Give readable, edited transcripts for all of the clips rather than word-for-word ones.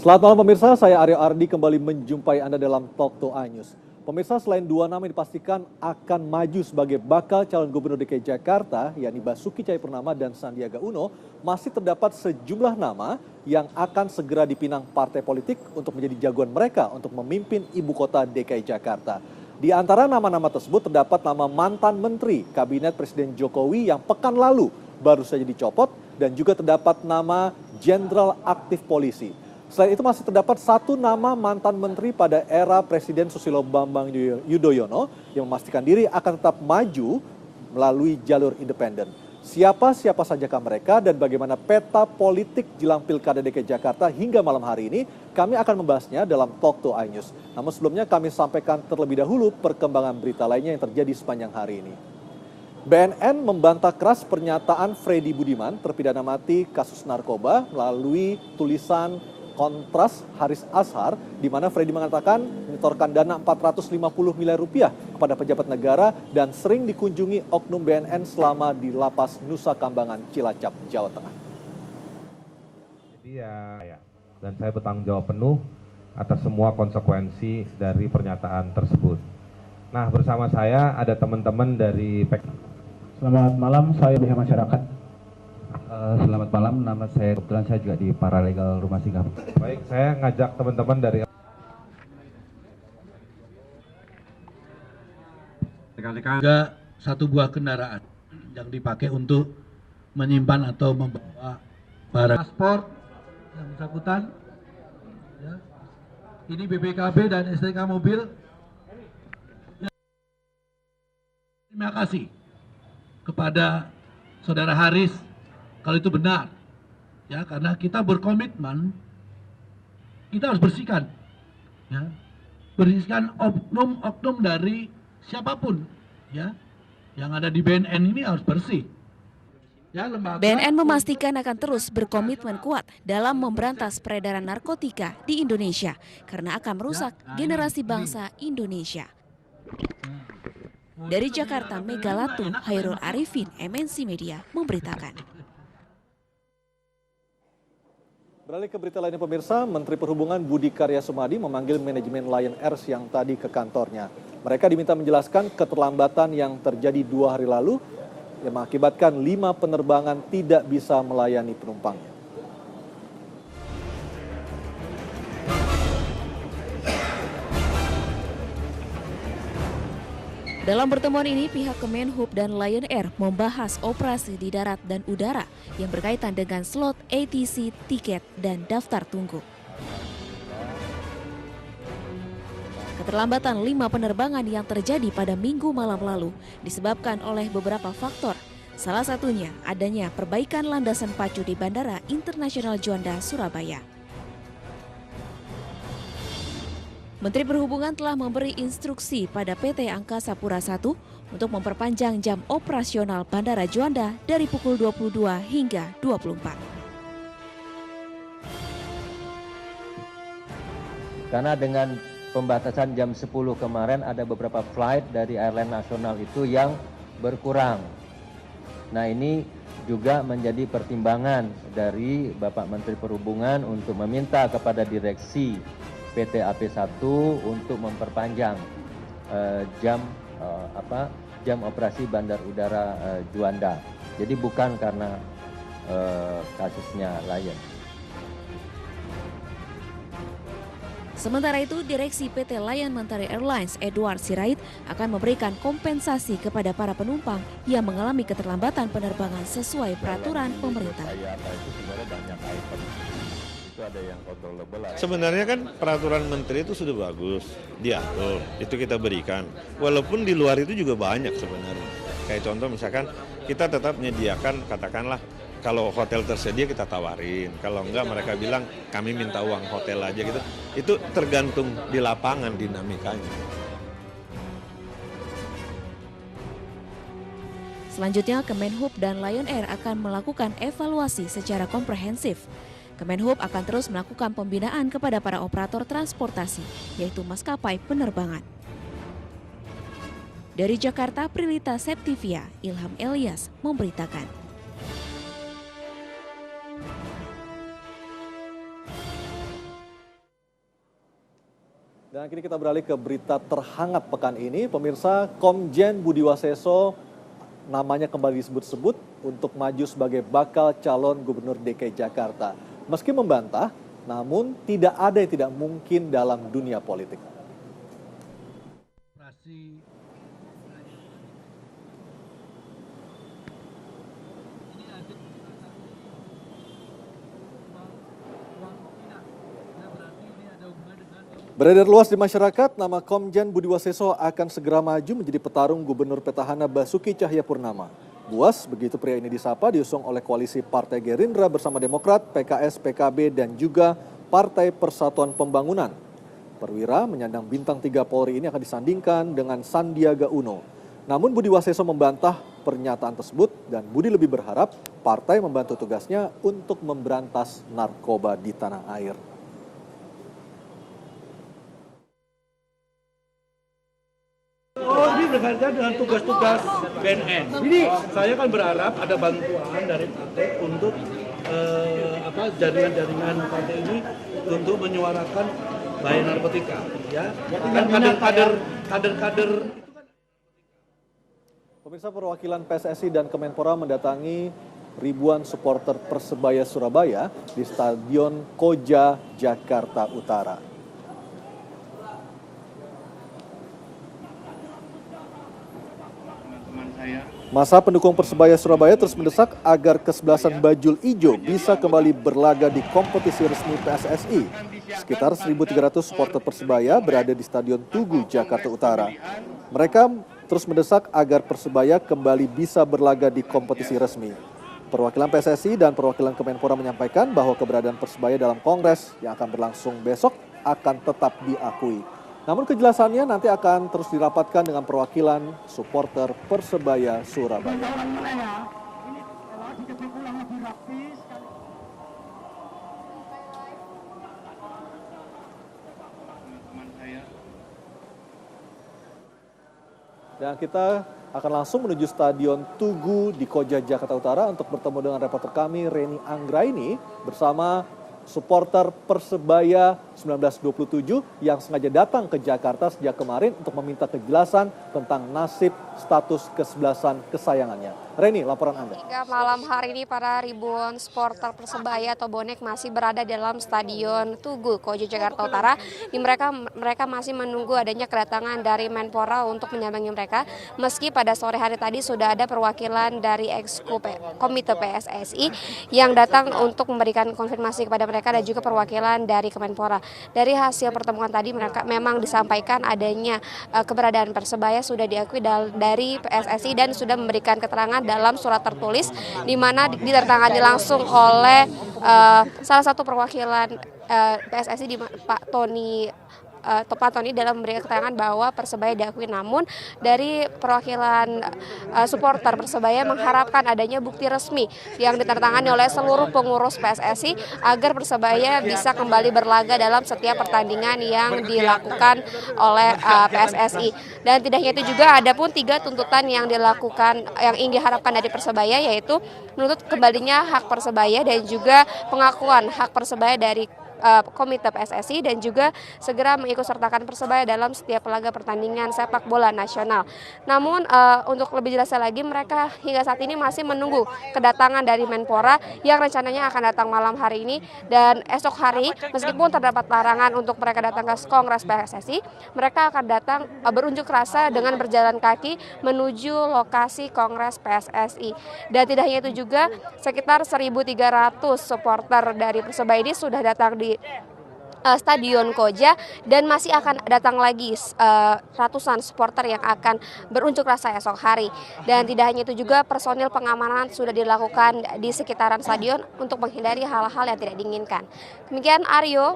Selamat malam pemirsa, saya Aryo Ardi kembali menjumpai Anda dalam Talk to iNews. Pemirsa, selain dua nama yang dipastikan akan maju sebagai bakal calon gubernur DKI Jakarta, yakni Basuki Cahayapurnama dan Sandiaga Uno, masih terdapat sejumlah nama yang akan segera dipinang partai politik untuk menjadi jagoan mereka untuk memimpin ibu kota DKI Jakarta. Di antara nama-nama tersebut terdapat nama mantan menteri Kabinet Presiden Jokowi yang pekan lalu baru saja dicopot dan juga terdapat nama jenderal aktif polisi. Selain itu masih terdapat satu nama mantan menteri pada era Presiden Susilo Bambang Yudhoyono yang memastikan diri akan tetap maju melalui jalur independen. Siapa sajakah mereka dan bagaimana peta politik jelang Pilkada DKI Jakarta hingga malam hari ini, kami akan membahasnya dalam Talk to iNews. Namun sebelumnya kami sampaikan terlebih dahulu perkembangan berita lainnya yang terjadi sepanjang hari ini. BNN membantah keras pernyataan Freddy Budiman, terpidana mati kasus narkoba, melalui tulisan Kontras Haris Azhar, di mana Freddy mengatakan menyetorkan dana 450 miliar rupiah kepada pejabat negara dan sering dikunjungi oknum BNN selama di Lapas Nusa Kambangan, Cilacap, Jawa Tengah. Jadi dan saya bertanggung jawab penuh atas semua konsekuensi dari pernyataan tersebut. Nah, bersama saya ada teman-teman dari Selamat malam, saya BH Masyarakat. Selamat malam, nama saya kebetulan saya juga di Paralegal Rumah Singgah. Baik, saya ngajak teman-teman dari Juga satu buah kendaraan yang dipakai untuk menyimpan atau membawa barang paspor yang bersangkutan. Ya. Ini BPKB dan STK mobil. Terima kasih kepada Saudara Haris. Kalau itu benar, ya, karena kita berkomitmen, kita harus bersihkan, ya, bersihkan oknum dari siapapun, ya, yang ada di BNN ini harus bersih. Ya, BNN memastikan akan terus berkomitmen kuat dalam memberantas peredaran narkotika di Indonesia karena akan merusak generasi bangsa Indonesia. Dari Jakarta, Megalatu, Hairul Arifin, MNC Media memberitakan. Beralih ke berita lainnya pemirsa, Menteri Perhubungan Budi Karya Sumadi memanggil manajemen Lion Air yang tadi ke kantornya. Mereka diminta menjelaskan keterlambatan yang terjadi 2 hari lalu yang mengakibatkan 5 penerbangan tidak bisa melayani penumpangnya. Dalam pertemuan ini, pihak Kemenhub dan Lion Air membahas operasi di darat dan udara yang berkaitan dengan slot ATC, tiket, dan daftar tunggu. Keterlambatan 5 penerbangan yang terjadi pada Minggu malam lalu disebabkan oleh beberapa faktor. Salah satunya adanya perbaikan landasan pacu di Bandara Internasional Juanda, Surabaya. Menteri Perhubungan telah memberi instruksi pada PT Angkasa Pura I untuk memperpanjang jam operasional Bandara Juanda dari pukul 22 hingga 24. Karena dengan pembatasan jam 10 kemarin ada beberapa flight dari airline nasional itu yang berkurang. Nah, ini juga menjadi pertimbangan dari Bapak Menteri Perhubungan untuk meminta kepada direksi PT AP1 untuk memperpanjang jam operasi Bandar Udara Juanda. Jadi bukan karena kasusnya Lion. Sementara itu, Direksi PT Lion Mentari Airlines Edward Sirait akan memberikan kompensasi kepada para penumpang yang mengalami keterlambatan penerbangan sesuai peraturan pemerintah. Sebenarnya kan peraturan menteri itu sudah bagus, diatur, itu kita berikan. Walaupun di luar itu juga banyak sebenarnya. Kayak contoh misalkan kita tetap menyediakan, katakanlah kalau hotel tersedia kita tawarin. Kalau enggak mereka bilang kami minta uang hotel aja gitu. Itu tergantung di lapangan dinamikanya. Selanjutnya, Kemenhub dan Lion Air akan melakukan evaluasi secara komprehensif. Kemenhub akan terus melakukan pembinaan kepada para operator transportasi, yaitu maskapai penerbangan. Dari Jakarta, Prilita Septivia, Ilham Elias memberitakan. Dan kini kita beralih ke berita terhangat pekan ini. Pemirsa, Komjen Budi Waseso namanya kembali disebut-sebut untuk maju sebagai bakal calon gubernur DKI Jakarta. Meski membantah, namun tidak ada yang tidak mungkin dalam dunia politik. Beredar luas di masyarakat, nama Komjen Budi Waseso akan segera maju menjadi petarung gubernur petahana Basuki Cahayapurnama. Buas, begitu pria ini disapa, diusung oleh koalisi Partai Gerindra bersama Demokrat, PKS, PKB, dan juga Partai Persatuan Pembangunan. Perwira menyandang bintang 3 Polri ini akan disandingkan dengan Sandiaga Uno. Namun Budi Waseso membantah pernyataan tersebut dan Budi lebih berharap partai membantu tugasnya untuk memberantas narkoba di tanah air. Ini berkaitan dengan tugas-tugas BNN. Ini saya kan berharap ada bantuan dari partai untuk jaringan-jaringan partai ini untuk menyuarakan bahaya narkotika, ya. Kan kader-kader itu kan. Pemirsa, perwakilan PSSI dan Kemenpora mendatangi ribuan supporter Persebaya Surabaya di Stadion Koja, Jakarta Utara. Masa pendukung Persebaya Surabaya terus mendesak agar kesebelasan Bajul Ijo bisa kembali berlaga di kompetisi resmi PSSI. Sekitar 1.300 supporter Persebaya berada di Stadion Tugu, Jakarta Utara. Mereka terus mendesak agar Persebaya kembali bisa berlaga di kompetisi resmi. Perwakilan PSSI dan perwakilan Kemenpora menyampaikan bahwa keberadaan Persebaya dalam kongres yang akan berlangsung besok akan tetap diakui. Namun kejelasannya nanti akan terus dirapatkan dengan perwakilan supporter Persebaya Surabaya. Dan kita akan langsung menuju Stadion Tugu di Koja, Jakarta Utara untuk bertemu dengan reporter kami Reni Anggraini bersama supporter Persebaya 1927 yang sengaja datang ke Jakarta sejak kemarin untuk meminta kejelasan tentang nasib status kesebelasan kesayangannya. Reni, laporan Anda. Hingga malam hari ini para ribuan supporter Persebaya atau bonek masih berada dalam Stadion Tugu Koja, Jakarta Utara. Mereka masih menunggu adanya kedatangan dari Menpora untuk menyambangi mereka. Meski pada sore hari tadi sudah ada perwakilan dari Exco Komite PSSI yang datang untuk memberikan konfirmasi kepada mereka dan juga perwakilan dari Kemenpora. Dari hasil pertemuan tadi mereka memang disampaikan adanya keberadaan Persebaya sudah diakui dari PSSI dan sudah memberikan keterangan dalam surat tertulis di mana ditandatangani langsung oleh salah satu perwakilan PSSI di Pak Tony dalam memberikan keterangan bahwa Persebaya diakui. Namun dari perwakilan supporter Persebaya mengharapkan adanya bukti resmi yang ditandatangani oleh seluruh pengurus PSSI agar Persebaya bisa kembali berlaga dalam setiap pertandingan yang dilakukan oleh PSSI. Dan tidak hanya itu juga ada pun 3 tuntutan yang ingin diharapkan dari Persebaya, yaitu menuntut kembalinya hak Persebaya dan juga pengakuan hak Persebaya dari Komite PSSI dan juga segera mengikutsertakan Persebaya dalam setiap laga pertandingan sepak bola nasional. Namun untuk lebih jelasnya lagi, mereka hingga saat ini masih menunggu kedatangan dari Menpora yang rencananya akan datang malam hari ini, dan esok hari meskipun terdapat larangan untuk mereka datang ke Kongres PSSI, mereka akan datang berunjuk rasa dengan berjalan kaki menuju lokasi Kongres PSSI. Dan tidak hanya itu juga, sekitar 1.300 supporter dari Persebaya ini sudah datang di Stadion Koja dan masih akan datang lagi ratusan supporter yang akan berunjuk rasa esok hari. Dan tidak hanya itu juga, personil pengamanan sudah dilakukan di sekitaran stadion untuk menghindari hal-hal yang tidak diinginkan. Demikian Aryo.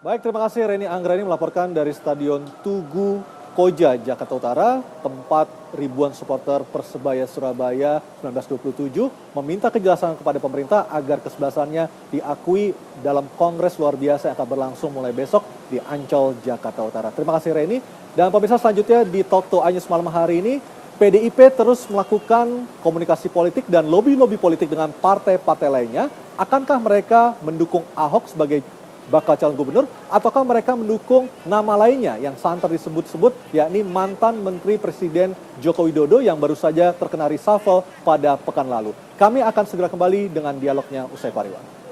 Baik, terima kasih Reni Anggraini melaporkan dari Stadion Tugu Koja, Jakarta Utara, tempat ribuan supporter Persebaya Surabaya 1927 meminta kejelasan kepada pemerintah agar kesebelasannya diakui dalam kongres luar biasa yang akan berlangsung mulai besok di Ancol, Jakarta Utara. Terima kasih Reni. Dan pemirsa, selanjutnya di Talk to Anyus malam hari ini, PDIP terus melakukan komunikasi politik dan lobby-lobby politik dengan partai-partai lainnya Akankah mereka mendukung Ahok sebagai bakal calon gubernur, ataukah mereka mendukung nama lainnya yang santer disebut-sebut, yakni mantan Menteri Presiden Joko Widodo yang baru saja terkena reshuffle pada pekan lalu. Kami akan segera kembali dengan dialognya usai pariwara.